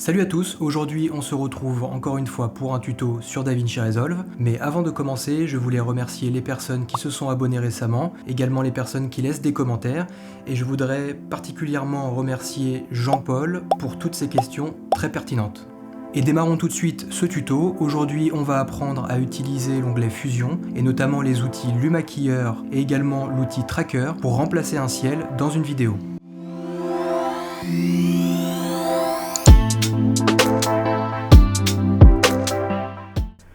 Salut à tous, aujourd'hui on se retrouve encore une fois pour un tuto sur DaVinci Resolve, mais avant de commencer je voulais remercier les personnes qui se sont abonnées récemment, également les personnes qui laissent des commentaires, et je voudrais particulièrement remercier Jean-Paul pour toutes ces questions très pertinentes. Et démarrons tout de suite ce tuto. Aujourd'hui on va apprendre à utiliser l'onglet Fusion, et notamment les outils Lumaquilleur et également l'outil Tracker pour remplacer un ciel dans une vidéo.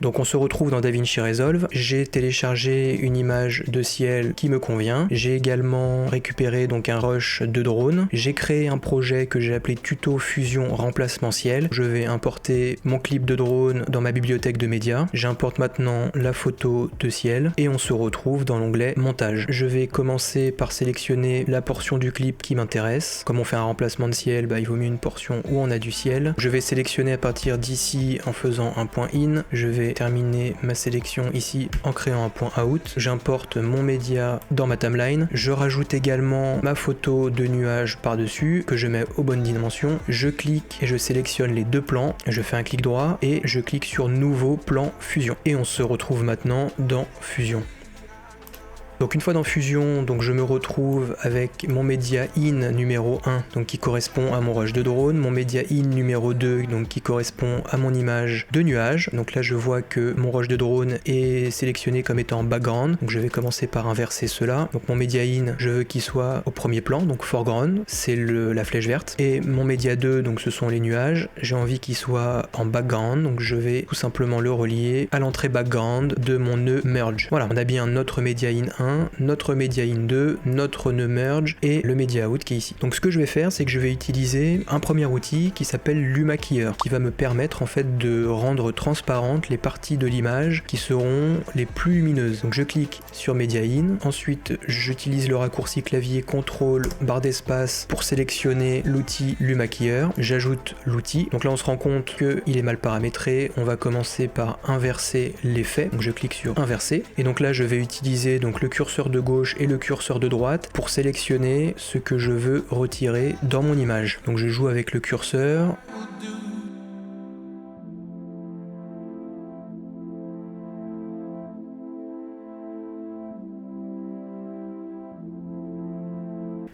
Donc on se retrouve dans DaVinci Resolve, j'ai téléchargé une image de ciel qui me convient, j'ai également récupéré donc un rush de drone, j'ai créé un projet que j'ai appelé Tuto Fusion Remplacement Ciel, je vais importer mon clip de drone dans ma bibliothèque de médias, j'importe maintenant la photo de ciel et on se retrouve dans l'onglet Montage. Je vais commencer par sélectionner la portion du clip qui m'intéresse, comme on fait un remplacement de ciel, il vaut mieux une portion où on a du ciel. Je vais sélectionner à partir d'ici en faisant un point in, je vais terminer ma sélection ici en créant un point out, j'importe mon média dans ma timeline, je rajoute également ma photo de nuage par-dessus que je mets aux bonnes dimensions, je clique et je sélectionne les deux plans, je fais un clic droit et je clique sur nouveau plan fusion et on se retrouve maintenant dans Fusion. Donc une fois dans Fusion, donc je me retrouve avec mon média in numéro 1 donc qui correspond à mon rush de drone, mon média in numéro 2 donc qui correspond à mon image de nuage. Donc là je vois que mon rush de drone est sélectionné comme étant background, donc je vais commencer par inverser cela. Donc mon média in, je veux qu'il soit au premier plan, donc foreground, c'est la flèche verte. Et mon média 2, donc ce sont les nuages, j'ai envie qu'il soit en background, donc je vais tout simplement le relier à l'entrée background de mon nœud merge. Voilà, on a bien notre média in 1, notre média in 2, notre nœud merge et le média out qui est ici. Donc ce que je vais faire, c'est que je vais utiliser un premier outil qui s'appelle Lumaquilleur, qui va me permettre en fait de rendre transparentes les parties de l'image qui seront les plus lumineuses. Donc je clique sur média in, ensuite j'utilise le raccourci clavier CTRL barre d'espace pour sélectionner l'outil Lumaquilleur, j'ajoute l'outil. Donc là on se rend compte qu'il est mal paramétré, on va commencer par inverser l'effet, donc je clique sur inverser et donc là je vais utiliser donc le curseur de gauche et le curseur de droite pour sélectionner ce que je veux retirer dans mon image. Donc je joue avec le curseur.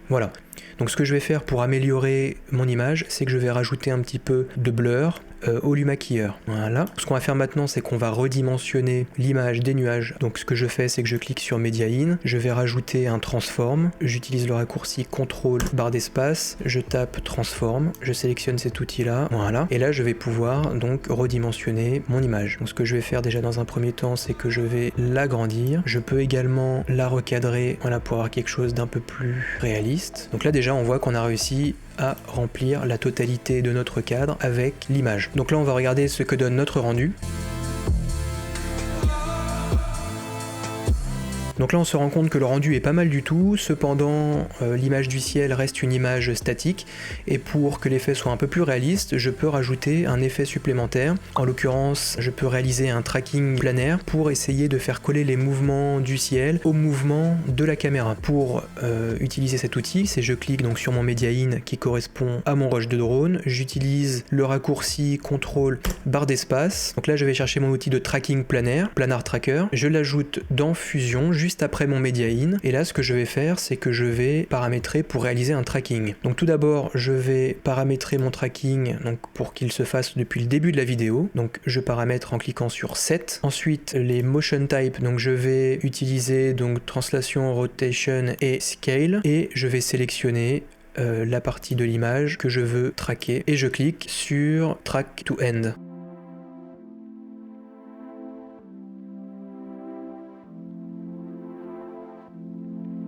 Voilà. Donc ce que je vais faire pour améliorer mon image, c'est que je vais rajouter un petit peu de blur au Lumaquilleur. Voilà. Ce qu'on va faire maintenant, c'est qu'on va redimensionner l'image des nuages. Donc ce que je fais, c'est que je clique sur Media In, je vais rajouter un transform, j'utilise le raccourci CTRL barre d'espace, je tape transform, je sélectionne cet outil-là, voilà. Et là, je vais pouvoir donc redimensionner mon image. Donc ce que je vais faire déjà dans un premier temps, c'est que je vais l'agrandir. Je peux également la recadrer, voilà, pour avoir quelque chose d'un peu plus réaliste. Donc là déjà, on voit qu'on a réussi à remplir la totalité de notre cadre avec l'image. Donc là on va regarder ce que donne notre rendu. Donc là on se rend compte que le rendu est pas mal du tout, cependant l'image du ciel reste une image statique et pour que l'effet soit un peu plus réaliste, je peux rajouter un effet supplémentaire. En l'occurrence, je peux réaliser un tracking planaire pour essayer de faire coller les mouvements du ciel aux mouvements de la caméra. Pour utiliser cet outil, c'est je clique donc sur mon média in qui correspond à mon rush de drone, j'utilise le raccourci CTRL barre d'espace. Donc là je vais chercher mon outil de tracking planaire, Planar Tracker, je l'ajoute dans Fusion juste après mon média in et là ce que je vais faire c'est que je vais paramétrer pour réaliser un tracking. Donc tout d'abord je vais paramétrer mon tracking donc pour qu'il se fasse depuis le début de la vidéo, donc je paramètre en cliquant sur Set. Ensuite les motion types, donc je vais utiliser donc translation, rotation et scale et je vais sélectionner la partie de l'image que je veux traquer et je clique sur Track to End.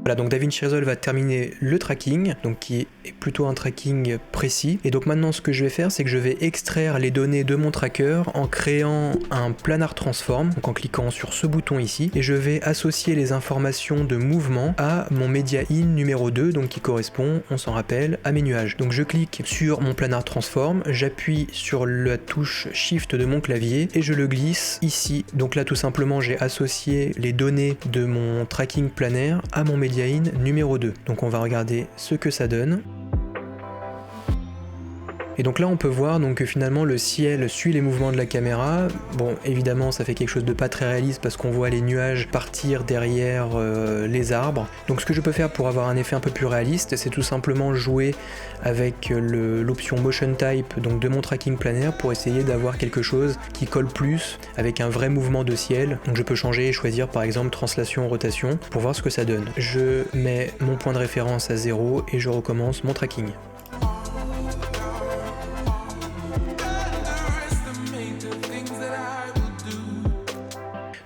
Voilà, donc DaVinci Resolve va terminer le tracking, donc qui est plutôt un tracking précis. Et donc maintenant ce que je vais faire, c'est que je vais extraire les données de mon tracker en créant un planar transform, donc en cliquant sur ce bouton ici, et je vais associer les informations de mouvement à mon média in numéro 2, donc qui correspond, on s'en rappelle, à mes nuages. Donc je clique sur mon planar transform, j'appuie sur la touche Shift de mon clavier et je le glisse ici. Donc là tout simplement j'ai associé les données de mon tracking planaire à mon média in numéro 2. Donc on va regarder ce que ça donne. Et donc là on peut voir donc que finalement le ciel suit les mouvements de la caméra. Bon, évidemment ça fait quelque chose de pas très réaliste parce qu'on voit les nuages partir derrière les arbres. Donc ce que je peux faire pour avoir un effet un peu plus réaliste, c'est tout simplement jouer avec l'option Motion Type donc de mon tracking planaire pour essayer d'avoir quelque chose qui colle plus avec un vrai mouvement de ciel. Donc je peux changer et choisir par exemple translation, rotation pour voir ce que ça donne. Je mets mon point de référence à 0 et je recommence mon tracking.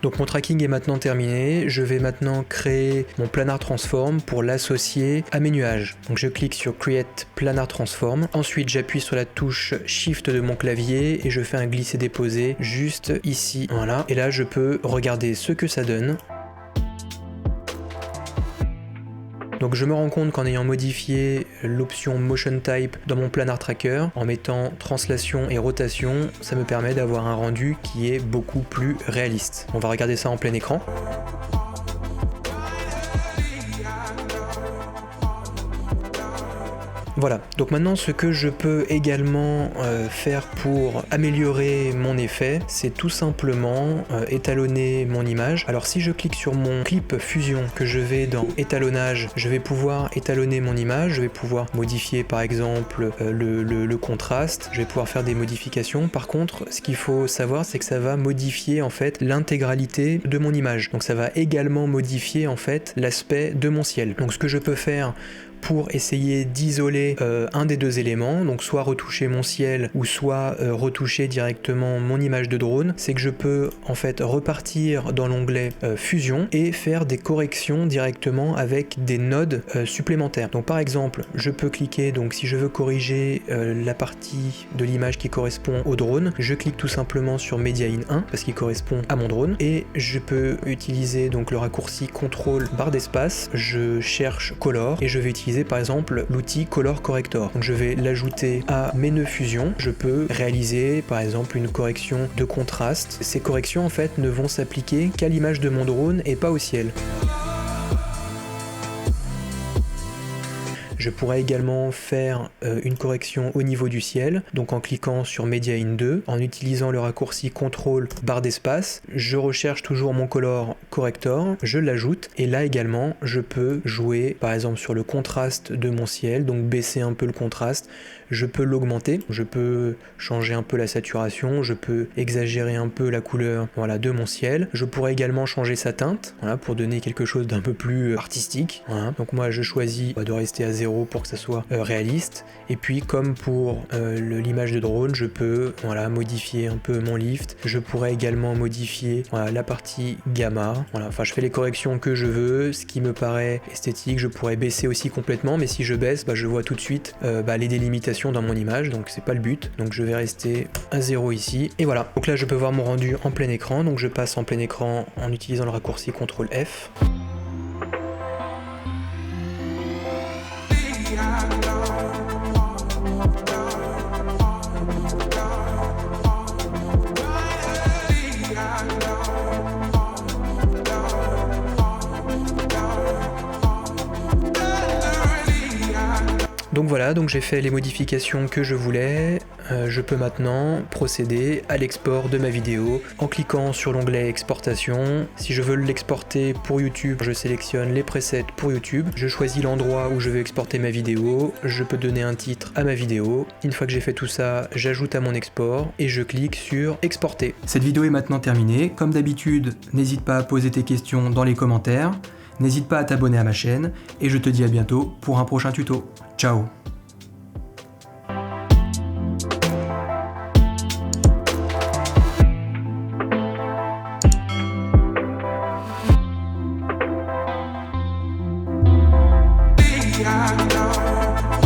Donc mon tracking est maintenant terminé, je vais maintenant créer mon planar transform pour l'associer à mes nuages. Donc je clique sur Create Planar Transform, ensuite j'appuie sur la touche Shift de mon clavier et je fais un glisser-déposer juste ici, voilà. Et là je peux regarder ce que ça donne. Donc je me rends compte qu'en ayant modifié l'option Motion Type dans mon Planar Tracker, en mettant translation et rotation, ça me permet d'avoir un rendu qui est beaucoup plus réaliste. On va regarder ça en plein écran. Voilà, donc maintenant ce que je peux également faire pour améliorer mon effet, c'est tout simplement étalonner mon image. Alors si je clique sur mon clip fusion, que je vais dans étalonnage, je vais pouvoir étalonner mon image, je vais pouvoir modifier par exemple le contraste, je vais pouvoir faire des modifications. Par contre, ce qu'il faut savoir, c'est que ça va modifier en fait l'intégralité de mon image. Donc ça va également modifier en fait l'aspect de mon ciel. Donc ce que je peux faire pour essayer d'isoler un des deux éléments, donc soit retoucher mon ciel ou soit retoucher directement mon image de drone, c'est que je peux en fait repartir dans l'onglet fusion et faire des corrections directement avec des nodes supplémentaires. Donc par exemple, je peux cliquer, donc si je veux corriger la partie de l'image qui correspond au drone, je clique tout simplement sur Media in 1 parce qu'il correspond à mon drone et je peux utiliser donc le raccourci CTRL barre d'espace, je cherche Color et je vais utiliser par exemple l'outil Color Corrector. Donc je vais l'ajouter à mes nœuds fusion. Je peux réaliser par exemple une correction de contraste. Ces corrections en fait ne vont s'appliquer qu'à l'image de mon drone et pas au ciel. Je pourrais également faire une correction au niveau du ciel, donc en cliquant sur Media in 2, en utilisant le raccourci CTRL barre d'espace, je recherche toujours mon Color Corrector, je l'ajoute, et là également je peux jouer par exemple sur le contraste de mon ciel, donc baisser un peu le contraste, je peux l'augmenter, je peux changer un peu la saturation, je peux exagérer un peu la couleur voilà, de mon ciel, je pourrais également changer sa teinte, voilà, pour donner quelque chose d'un peu plus artistique, voilà. Donc moi je choisis de rester à 0 pour que ça soit réaliste, et puis comme pour l'image de drone, je peux voilà, modifier un peu mon lift, je pourrais également modifier voilà, la partie gamma, voilà. Enfin je fais les corrections que je veux, ce qui me paraît esthétique, je pourrais baisser aussi complètement, mais si je baisse, je vois tout de suite les délimitations dans mon image, donc c'est pas le but, donc je vais rester à 0 ici, et voilà. Donc là je peux voir mon rendu en plein écran, donc je passe en plein écran en utilisant le raccourci CTRL F. Donc voilà, donc j'ai fait les modifications que je voulais, je peux maintenant procéder à l'export de ma vidéo en cliquant sur l'onglet exportation. Si je veux l'exporter pour YouTube, je sélectionne les presets pour YouTube, je choisis l'endroit où je veux exporter ma vidéo, je peux donner un titre à ma vidéo. Une fois que j'ai fait tout ça, j'ajoute à mon export et je clique sur exporter. Cette vidéo est maintenant terminée, comme d'habitude, n'hésite pas à poser tes questions dans les commentaires. N'hésite pas à t'abonner à ma chaîne et je te dis à bientôt pour un prochain tuto. Ciao! I know